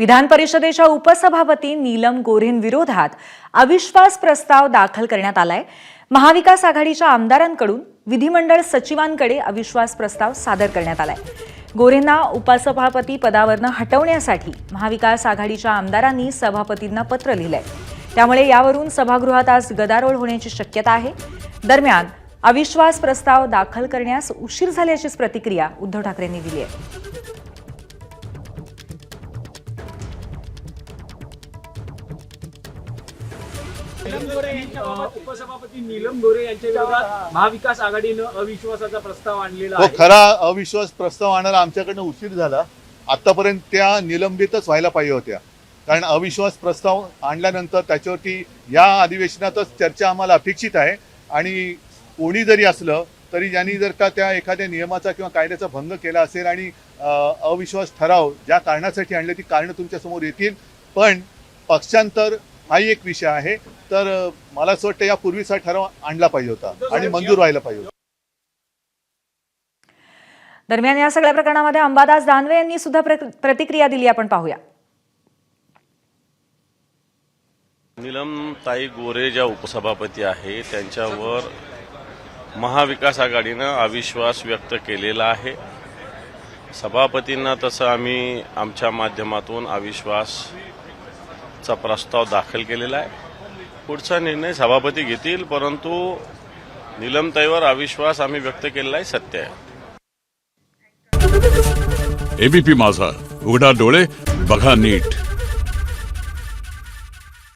विधान परिषदेच्या उपसभापती नीलम गोऱ्हेंविरोधात अविश्वास प्रस्ताव दाखल करण्यात आलाय। महाविकास आघाडीच्या आमदारांकडून विधिमंडळ सचिवांकडे अविश्वास प्रस्ताव सादर करण्यात आलाय। गोऱ्हेंना उपसभापती पदावरून हटवण्यासाठी महाविकास आघाडीच्या आमदारांनी सभापतींना पत्र लिहिलंय। त्यामुळे यावरून सभागृहात आज गदारोळ होण्याची शक्यता आहे। दरम्यान अविश्वास प्रस्ताव दाखल करण्यास उशीर झाल्याचीच प्रतिक्रिया उद्धव ठाकरेंनी दिली आहे। उपसभापती नीलम गोऱ्हे यांच्या विरोधात महाविकास आघाडीनं अविश्वासाचा प्रस्ताव आणलेला तो आहे। खरा अविश्वास प्रस्ताव आणायला आमच्याकडनं उशीर झाला। आतापर्यंत त्या निलंबितच व्हायला पाहिजे होत्या, कारण अविश्वास प्रस्ताव आणल्यानंतर त्याच्यावरती या अधिवेशनातच चर्चा आम्हाला अपेक्षित आहे। आणि कोणी जरी असलं तरी ज्यांनी जर का त्या एखाद्या नियमाचा किंवा कायद्याचा भंग केला असेल आणि अविश्वास ठराव ज्या कारणासाठी आणले ती कारणं तुमच्यासमोर येतील। पण पक्षांतर हाही एक विषय आहे, तर मला असं वाटतं यापूर्वीचा ठराव आणला पाहिजे होता आणि मंजूर व्हायला पाहिजे होता। दरम्यान या सगळ्या प्रकरणामध्ये अंबादास दानवे यांनी सुद्धा प्रतिक्रिया दिली, आपण पाहूया। नीलमताई गोऱ्हे ज्या उपसभापती आहे त्यांच्यावर महाविकास आघाडीनं अविश्वास व्यक्त केलेला आहे। सभापतींना तसं आम्ही आमच्या माध्यमातून अविश्वासचा प्रस्ताव दाखल केलेला आहे। पुढचा निर्णय सभापती घेतील, परंतु नीलमताईवर अविश्वास आम्ही व्यक्त केलेला आहे, सत्य आहे। एबीपी माझा, उघडा डोळे बघा नीट।